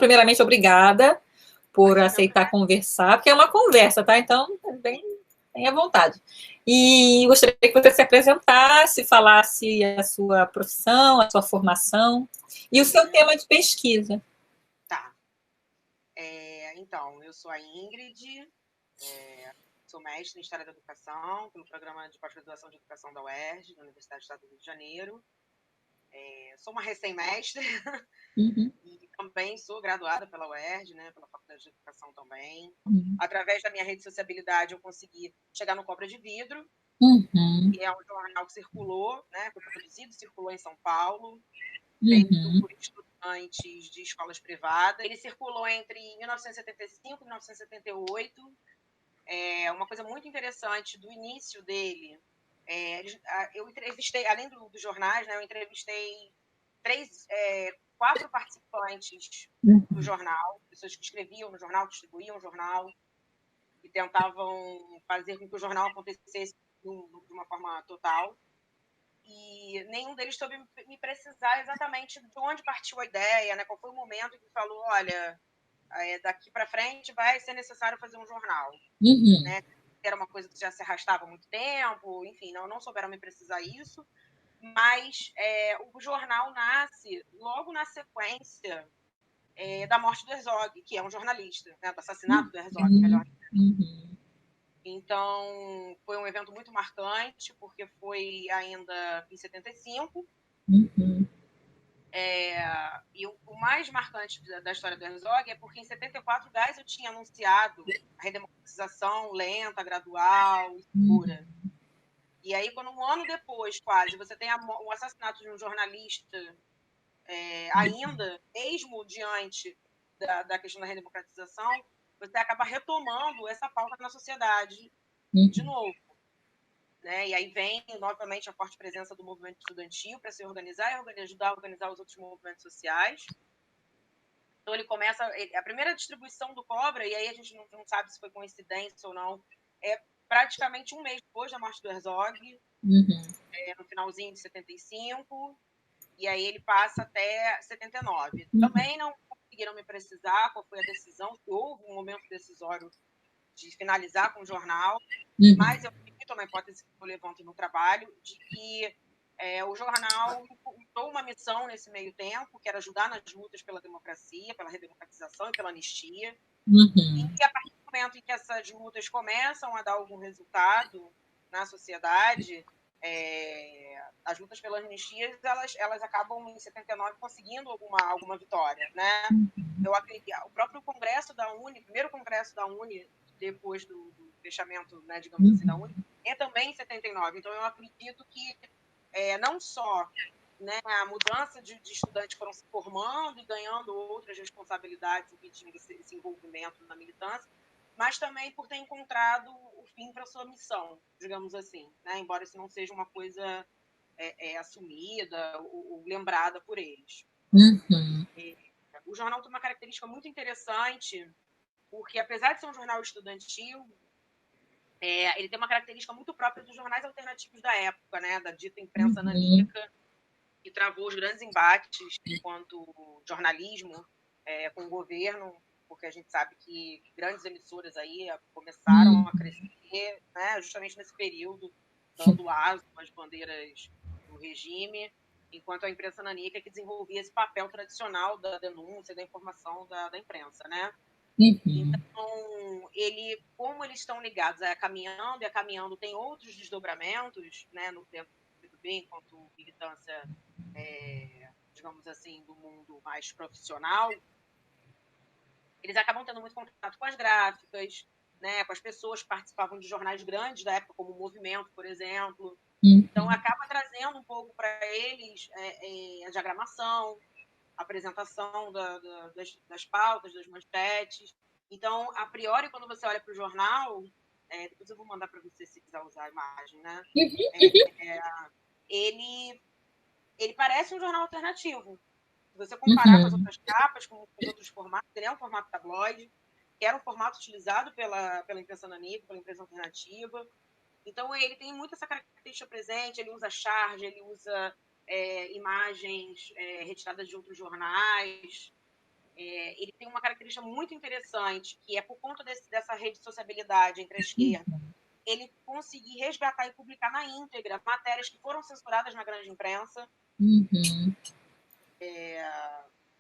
primeiramente, obrigada por aceitar conversar, porque é uma conversa, tá? Então, bem à vontade. E gostaria que você se apresentasse, falasse a sua profissão, a sua formação e o seu tema de pesquisa. Tá. Então, eu sou a Ingrid, sou mestre em História da Educação, pelo Programa de Pós-Graduação de Educação da UERJ, da Universidade do Estado do Rio de Janeiro. Sou uma recém-mestre e também sou graduada pela UERJ, né, pela Faculdade de Educação também. Através da minha rede de sociabilidade, eu consegui chegar no Cobra de Vidro, que é um jornal que circulou, né, foi produzido, circulou em São Paulo, feito por estudantes de escolas privadas. Ele circulou entre 1975 e 1978. Uma coisa muito interessante do início dele, eu entrevistei, além dos jornais, né, eu entrevistei 4 participantes do jornal, pessoas que escreviam no jornal, que distribuíam o jornal, e tentavam fazer com que o jornal acontecesse de uma forma total. E nenhum deles soube me precisar exatamente de onde partiu a ideia, né? Qual foi o momento que falou, olha, daqui para frente vai ser necessário fazer um jornal. Né? Era uma coisa que já se arrastava há muito tempo, enfim, não souberam me precisar isso. Mas o jornal nasce logo na sequência da morte do Herzog, que é um jornalista, né? Do assassinato do Herzog, melhor dizendo. Então, foi um evento muito marcante, porque foi ainda em 75. E o mais marcante da história do Herzog é porque em 74 o Geisel tinha anunciado a redemocratização lenta, gradual e segura. E aí, quando um ano depois, quase, você tem o assassinato de um jornalista, ainda, mesmo diante da questão da redemocratização, você acaba retomando essa pauta na sociedade de novo. Né? E aí vem, novamente, a forte presença do movimento estudantil para se organizar e ajudar a organizar os outros movimentos sociais. Então, ele começa... A primeira distribuição do Cobra, e aí a gente não sabe se foi coincidência ou não, é praticamente um mês depois da morte do Herzog, no finalzinho de 75, e aí ele passa até 79. Também não conseguiram me precisar qual foi a decisão, se houve um momento decisório de finalizar com o jornal, mas eu acredito, uma hipótese que eu levanto no trabalho, de que o jornal encontrou uma missão nesse meio tempo, que era ajudar nas lutas pela democracia, pela redemocratização e pela anistia. E a partir do momento em que essas lutas começam a dar algum resultado na sociedade, as lutas pelas amnistias, elas acabam em 79 conseguindo alguma vitória, né? Eu acredito, o próprio congresso da UNE, primeiro congresso da UNE, depois do fechamento, né, digamos assim, da UNE, é também em 79. Então, eu acredito que não só, né, a mudança de estudantes foram se formando e ganhando outras responsabilidades impedindo esse envolvimento na militância, mas também por ter encontrado o fim para sua missão, digamos assim, né? Embora isso não seja uma coisa assumida ou lembrada por eles. O jornal tem uma característica muito interessante, porque apesar de ser um jornal estudantil, ele tem uma característica muito própria dos jornais alternativos da época, né? Da dita imprensa nanica, que travou os grandes embates enquanto jornalismo com o governo, porque a gente sabe que grandes emissoras aí começaram a crescer, né, justamente nesse período, dando aso às bandeiras do regime, enquanto a imprensa nanica que desenvolvia esse papel tradicional da denúncia, da informação da imprensa, né? Então, como eles estão ligados a Caminhando, e a Caminhando tem outros desdobramentos, né, dentro do PB, enquanto militância, digamos assim, do mundo mais profissional, eles acabam tendo muito contato com as gráficas, né, com as pessoas que participavam de jornais grandes da época, como o Movimento, por exemplo. Então, acaba trazendo um pouco para eles a diagramação, a apresentação das pautas, das manchetes. Então, a priori, quando você olha para o jornal, depois eu vou mandar para você se quiser usar a imagem, né? Ele parece um jornal alternativo. Se você comparar com as outras capas, com os outros formatos, ele é um formato tabloide, que era um formato utilizado pela imprensa nanica, pela imprensa alternativa. Então, ele tem muito essa característica presente, ele usa charge, ele usa imagens retiradas de outros jornais. ele tem uma característica muito interessante, que é por conta dessa rede de sociabilidade entre a esquerda, ele conseguir resgatar e publicar na íntegra matérias que foram censuradas na grande imprensa,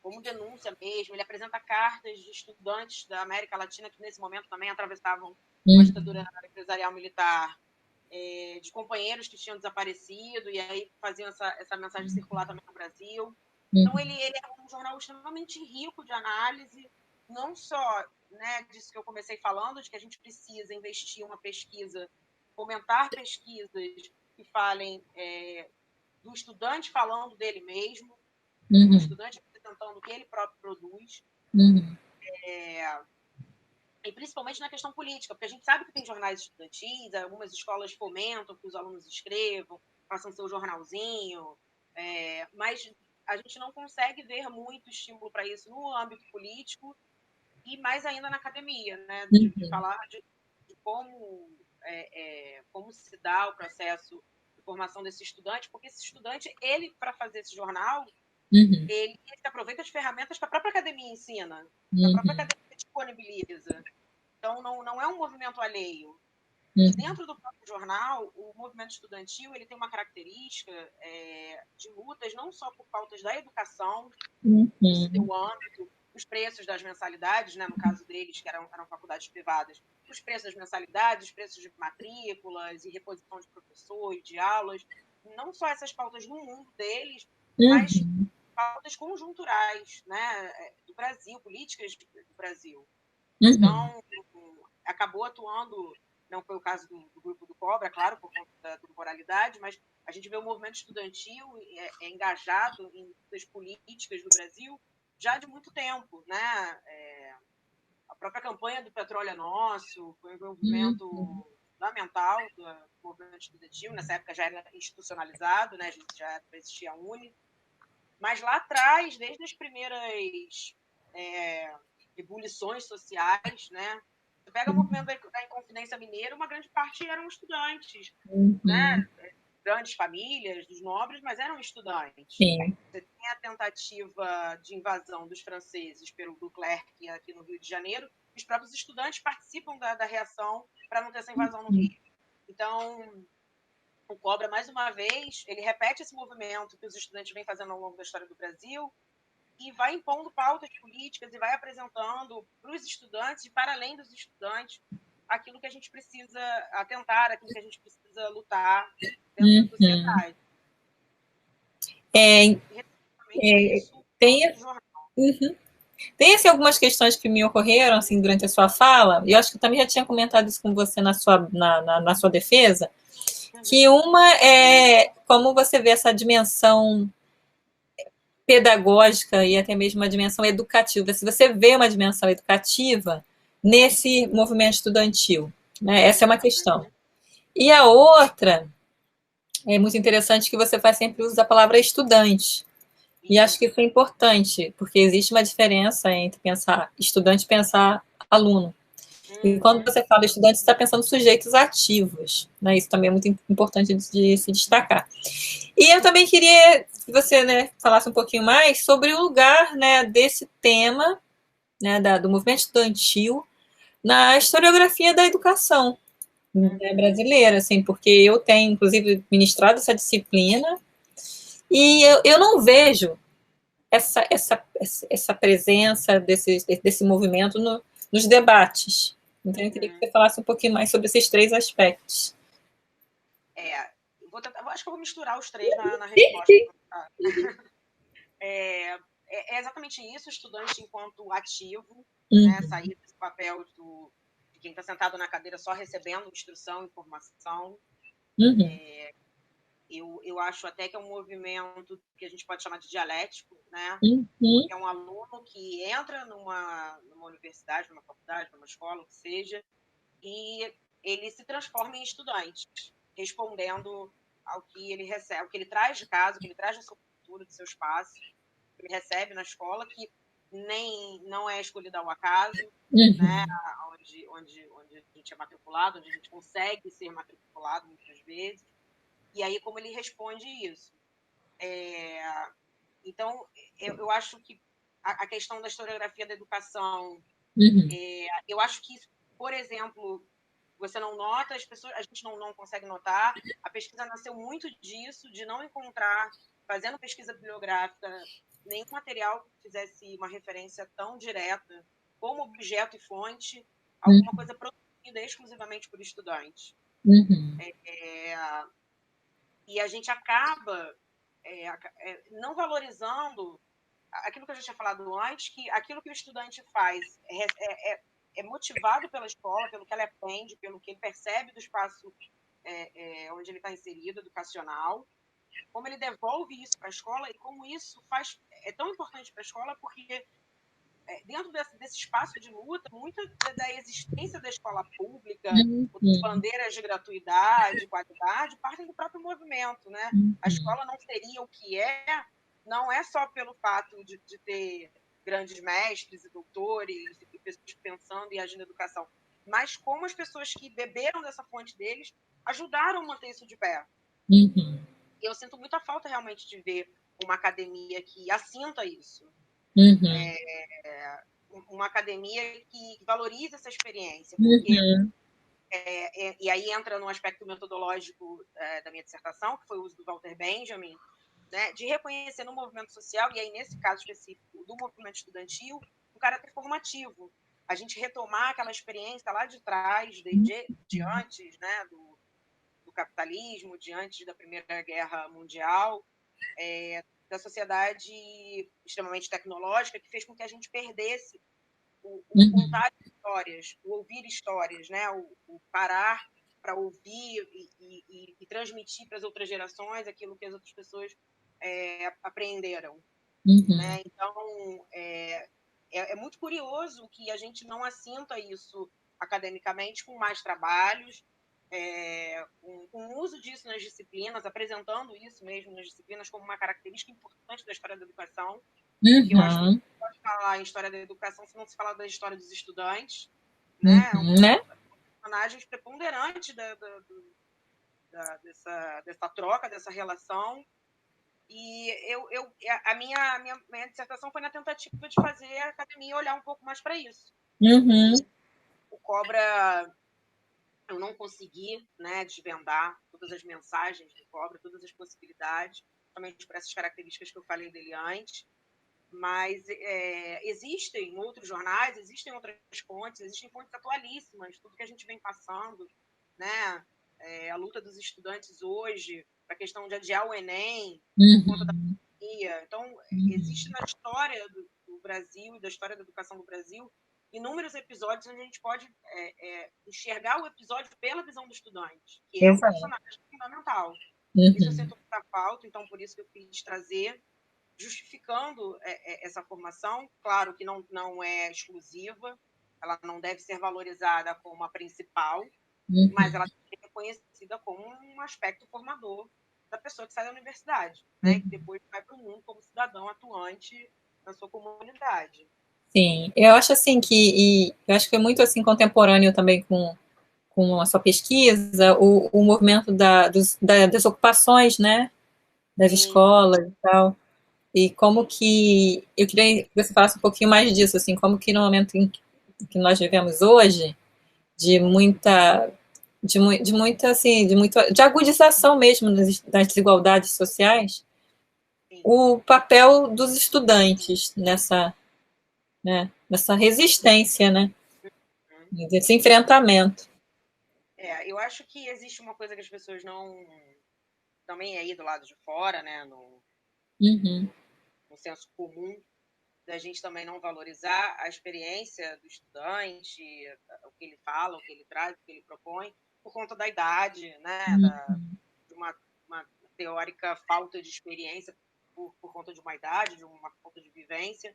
como denúncia mesmo. Ele apresenta cartas de estudantes da América Latina que, nesse momento, também atravessavam uma ditadura empresarial militar, de companheiros que tinham desaparecido, e aí faziam essa mensagem circular também no Brasil. Então, ele é um jornal extremamente rico de análise, não só, né, disso que eu comecei falando, de que a gente precisa investir uma pesquisa, fomentar pesquisas que falem do estudante falando dele mesmo, do estudante apresentando o que ele próprio produz, e principalmente na questão política, porque a gente sabe que tem jornais estudantis, algumas escolas fomentam que os alunos escrevam, façam seu jornalzinho, mas a gente não consegue ver muito estímulo para isso no âmbito político e mais ainda na academia, né? De falar de como, como se dá o processo de formação desse estudante, porque esse estudante, ele, para fazer esse jornal, ele se aproveita de ferramentas que a própria academia ensina, que a própria academia disponibiliza. Então, não é um movimento alheio. E dentro do próprio jornal, o movimento estudantil ele tem uma característica de lutas não só por pautas da educação, no seu âmbito, os preços das mensalidades, né, no caso deles, que eram faculdades privadas, os preços das mensalidades, os preços de matrículas e reposição de professores, de aulas, não só essas pautas no mundo deles, mas pautas conjunturais, né, do Brasil, políticas do Brasil. Então, acabou atuando, não foi o caso do grupo do Cobra, claro, por conta da temporalidade, mas a gente vê o movimento estudantil engajado em lutas políticas do Brasil já de muito tempo, né? A própria campanha do Petróleo é Nosso foi um envolvimento fundamental do movimento estudantil, nessa época já era institucionalizado, né? A gente já existia a UNE, mas lá atrás, desde as primeiras ebulições sociais, né? Você pega o movimento da Inconfidência Mineira, uma grande parte eram estudantes, né? Grandes famílias, dos nobres, mas eram estudantes. Sim. Você tem a tentativa de invasão dos franceses pelo Duclerc aqui no Rio de Janeiro, e os próprios estudantes participam da reação para não ter essa invasão no Rio. Então, o Cobra, mais uma vez, ele repete esse movimento que os estudantes vêm fazendo ao longo da história do Brasil, e vai impondo pautas políticas e vai apresentando para os estudantes e para além dos estudantes aquilo que a gente precisa atentar, aquilo que a gente precisa lutar dentro da sociedade. Tem assim, algumas questões que me ocorreram assim, durante a sua fala, e eu acho que eu também já tinha comentado isso com você na sua defesa, que uma é como você vê essa dimensão pedagógica e até mesmo uma dimensão educativa. Se você vê uma dimensão educativa nesse movimento estudantil, né? Essa é uma questão. E a outra é muito interessante que você faz sempre uso da palavra estudante. E acho que isso é importante, porque existe uma diferença entre pensar estudante e pensar aluno. E quando você fala estudante, você está pensando sujeitos ativos, né? Isso também é muito importante de se destacar. E eu também queria que você, né, falasse um pouquinho mais sobre o lugar, né, desse tema, né, do movimento estudantil na historiografia da educação, né, brasileira, assim, porque eu tenho, inclusive, ministrado essa disciplina e eu não vejo essa presença desse movimento nos debates. Então, eu queria que você falasse um pouquinho mais sobre esses três aspectos. Acho que eu vou misturar os três na resposta. É exatamente isso, o estudante enquanto ativo, né, sair desse papel de quem está sentado na cadeira só recebendo instrução, informação. Eu acho até que é um movimento que a gente pode chamar de dialético, né? Porque é um aluno que entra numa universidade, numa faculdade, numa escola, o que seja, e ele se transforma em estudante, respondendo ao que ele recebe, ao que ele traz de casa, o que ele traz da sua cultura, do seu espaço, que ele recebe na escola, que não é escolhido ao acaso, né? Onde a gente é matriculado, onde a gente consegue ser matriculado muitas vezes. E aí, como ele responde isso? Então, eu acho que a questão da historiografia da educação, eu acho que, por exemplo, você não nota, a gente não consegue notar, a pesquisa nasceu muito disso, de não encontrar, fazendo pesquisa bibliográfica, nenhum material que fizesse uma referência tão direta como objeto e fonte, alguma coisa produzida exclusivamente por estudantes. E a gente acaba não valorizando aquilo que eu já tinha falado antes, que aquilo que o estudante faz é motivado pela escola, pelo que ela aprende, pelo que ele percebe do espaço onde ele está inserido, educacional, como ele devolve isso para a escola e como isso é tão importante para a escola, porque dentro desse espaço de luta, muita da existência da escola pública, das bandeiras de gratuidade, qualidade, partem do próprio movimento, né? A escola não seria o que não é só pelo fato de ter grandes mestres e doutores e pessoas pensando e agindo na educação, mas como as pessoas que beberam dessa fonte deles ajudaram a manter isso de pé. E eu sinto muita falta realmente de ver uma academia que assinta isso. Uma academia que valoriza essa experiência, porque e aí entra no aspecto metodológico da minha dissertação, que foi o uso do Walter Benjamin, né, de reconhecer no movimento social, e aí nesse caso específico do movimento estudantil, um caráter formativo. A gente retomar aquela experiência lá de trás, de antes, né, do capitalismo, de antes da Primeira Guerra Mundial, da sociedade extremamente tecnológica, que fez com que a gente perdesse o contar histórias, o ouvir histórias, né, o parar para ouvir e transmitir para as outras gerações aquilo que as outras pessoas aprenderam. Né? Então, é muito curioso que a gente não assinta isso academicamente com mais trabalhos, com o uso disso nas disciplinas, apresentando isso mesmo nas disciplinas como uma característica importante da história da educação. Eu acho que não pode falar em história da educação se não se falar da história dos estudantes, né? Personagens preponderantes dessa troca, dessa relação. E a minha dissertação foi na tentativa de fazer a academia olhar um pouco mais para isso. O Cobra, eu não consegui, né, desvendar todas as mensagens do Cobra, todas as possibilidades, somente por essas características que eu falei dele antes. Mas existem outros jornais, existem outras fontes, existem fontes atualíssimas, tudo que a gente vem passando, né? A luta dos estudantes hoje, a questão de adiar o Enem, por conta da pandemia. Então, existe na história do Brasil e da história da educação do Brasil inúmeros episódios onde a gente pode enxergar o episódio pela visão do estudante, que é um personagem fundamental. Isso eu sinto muita falta, então por isso que eu quis trazer, justificando essa formação. Claro que não é exclusiva, ela não deve ser valorizada como a principal, mas ela deve ser reconhecida como um aspecto formador da pessoa que sai da universidade, né, e que depois vai para o mundo como cidadão atuante na sua comunidade. Sim, eu acho assim eu acho que é muito assim contemporâneo também com a sua pesquisa, o movimento das ocupações, né, das escolas e tal. E como que eu queria que você falasse um pouquinho mais disso, assim, como que no momento em que nós vivemos hoje, de muita de agudização mesmo das desigualdades sociais, o papel dos estudantes nessa resistência, né, desse enfrentamento. Eu acho que existe uma coisa que as pessoas não também aí do lado de fora, né, no senso comum, da gente também não valorizar a experiência do estudante, o que ele fala, o que ele traz, o que ele propõe, por conta da idade, né, de uma teórica falta de experiência por conta de uma idade, de uma falta de vivência.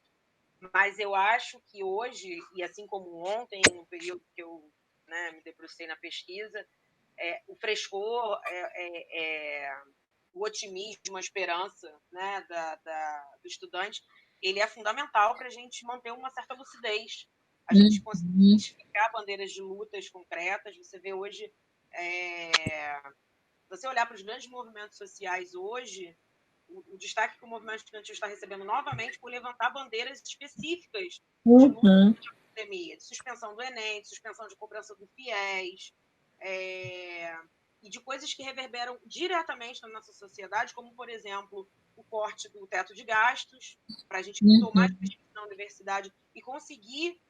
Mas eu acho que hoje, e assim como ontem, no período que eu, né, me debrucei na pesquisa, o frescor, o otimismo, a esperança, né, do estudante, ele é fundamental para a gente manter uma certa lucidez, a gente conseguir identificar bandeiras de lutas concretas. Você vê hoje, você olhar para os grandes movimentos sociais hoje, o destaque que o movimento estudantil está recebendo novamente por levantar bandeiras específicas de luta Uhum. contra a pandemia, de suspensão do Enem, de suspensão de cobrança do FIES, e de coisas que reverberam diretamente na nossa sociedade, como, por exemplo, o corte do teto de gastos, para a gente tomar pesquisa na universidade e conseguir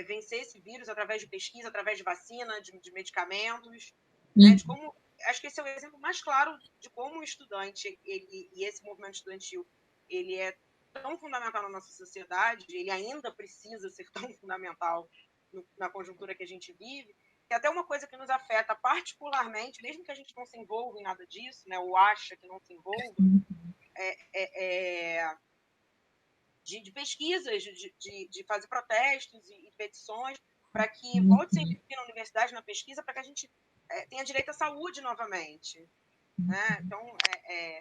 vencer esse vírus através de pesquisa, através de vacina, de medicamentos, né? De como, acho que esse é o exemplo mais claro de como o estudante e esse movimento estudantil ele é tão fundamental na nossa sociedade, ele ainda precisa ser tão fundamental na conjuntura que a gente vive, que até uma coisa que nos afeta particularmente, mesmo que a gente não se envolva em nada disso, né, ou acha que não se envolva, de pesquisas, de fazer protestos e petições para que volte a investir na universidade, na pesquisa, para que a gente tenha direito à saúde novamente. Né? Então,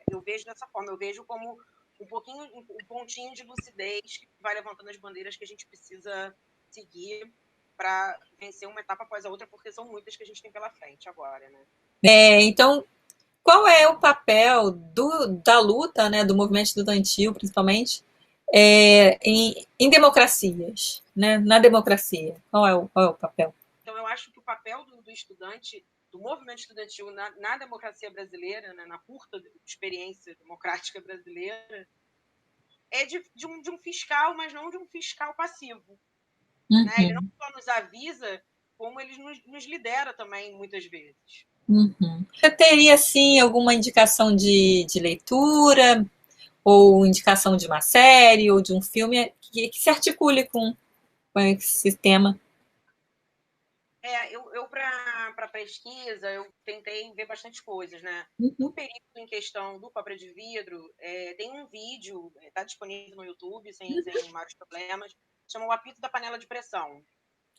eu vejo dessa forma, eu vejo como um pontinho de lucidez que vai levantando as bandeiras que a gente precisa seguir para vencer uma etapa após a outra, porque são muitas que a gente tem pela frente agora, né? Então, qual é o papel da luta, né, do movimento estudantil, principalmente, em democracias, né, na democracia? Qual é o papel? Então, eu acho que o papel do estudante, do movimento estudantil na democracia brasileira, né, na curta experiência democrática brasileira, é de um fiscal, mas não de um fiscal passivo. Né? Ele não só nos avisa, como ele nos lidera também, muitas vezes. Você teria, assim, alguma indicação de leitura, ou indicação de uma série, ou de um filme que se articule com esse tema? Eu para pesquisa, eu tentei ver bastante coisas, né? No período em questão do Cobra de Vidro, tem um vídeo, está disponível no YouTube, sem maiores problemas, chama O Apito da Panela de Pressão.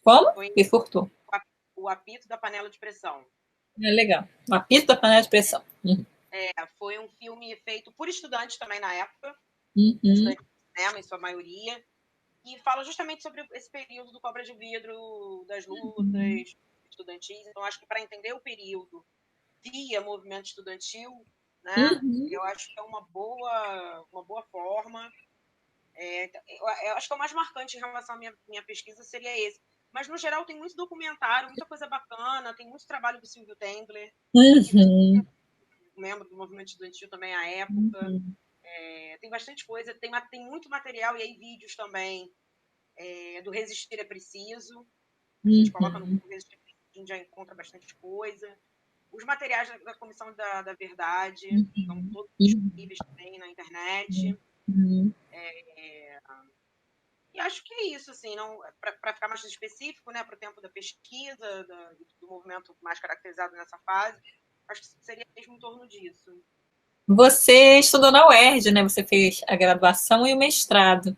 Como? Foi Me furtou. o Apito da Panela de Pressão. É legal. O apito da panela de pressão. Foi um filme feito por estudantes também na época, Uhum. estudantes de cinema, em sua maioria, e fala justamente sobre esse período do Cobra de Vidro, das lutas estudantis. Então, acho que para entender o período via movimento estudantil, né, eu acho que é uma boa forma. Eu acho que o mais marcante em relação à minha pesquisa seria esse. Mas, no geral, tem muito documentário, muita coisa bacana, tem muito trabalho do Silvio Tendler, que foi membro do movimento estudantil também à época. Tem bastante coisa, tem muito material, e aí vídeos também do Resistir é Preciso. A gente coloca no Google Resistir é Preciso, a gente já encontra bastante coisa. Os materiais da Comissão da Verdade estão todos disponíveis também na internet. E acho que é isso, assim, para ficar mais específico, né, para o tempo da pesquisa, do movimento mais caracterizado nessa fase, acho que seria mesmo em torno disso. Você estudou na UERJ, né? Você fez a graduação e o mestrado.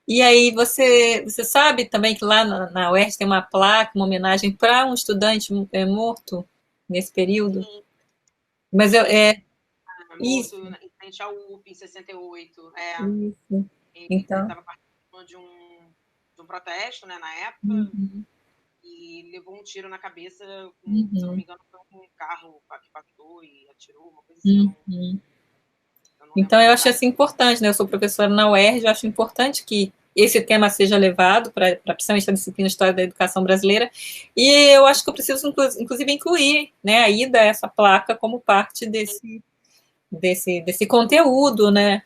E aí você sabe também que lá na UERJ tem uma placa, uma homenagem para um estudante morto nesse período? Sim, Mas morto isso, em frente ao UP em 68. isso. Ele Então, estava participando de um protesto, né, na época, e levou um tiro na cabeça, se eu não me engano, foi um carro que impactou e atirou, uma coisa assim, eu não lembro então os eu acho detalhes. assim importante, né? Eu sou professora na UERJ, eu acho importante que esse tema seja levado para principalmente a disciplina História da Educação Brasileira, e eu acho que eu preciso, inclusive, incluir, né, a ida essa placa como parte desse conteúdo, né?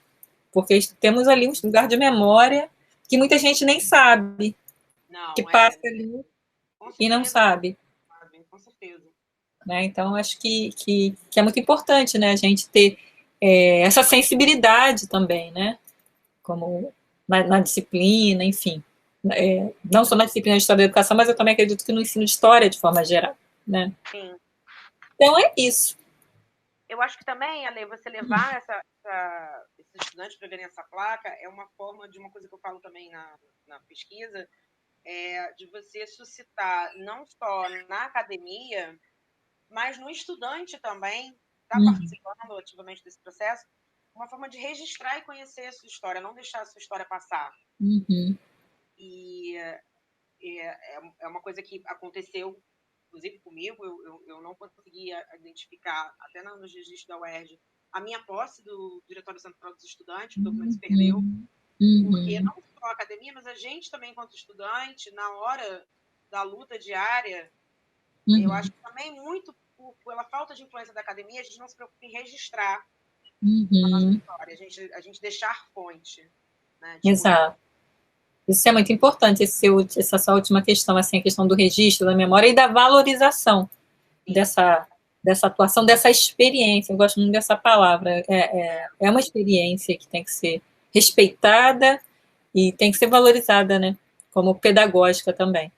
Porque temos ali um lugar de memória que muita gente nem sabe, que Não, passa ali com e não certeza, sabe. com certeza. Né? Então, acho que é muito importante, né, a gente ter essa sensibilidade também, né? Como na disciplina, enfim. Não só na disciplina de História da Educação, mas eu também acredito que no ensino de História de forma geral, né? Sim. Então, é isso. Eu acho que também, Ale, você levar esses estudantes para verem essa placa é uma forma de uma coisa que eu falo também na pesquisa, de você suscitar não só na academia, mas no estudante também, está participando ativamente desse processo, uma forma de registrar e conhecer a sua história, não deixar a sua história passar. E é uma coisa que aconteceu, inclusive comigo, eu não conseguia identificar, até nos registros da UERJ, a minha posse do Diretório Central dos Estudantes, o documento se perdeu, porque não só a academia, mas a gente também, enquanto estudante, na hora da luta diária, eu acho que também muito pela falta de influência da academia, a gente não se preocupa em registrar a nossa história, a gente deixar fonte. Né, Exato. Isso é muito importante, essa sua última questão, assim, a questão do registro, da memória e da valorização dessa atuação, dessa experiência. Eu gosto muito dessa palavra. É uma experiência que tem que ser respeitada e tem que ser valorizada, né? Como pedagógica também.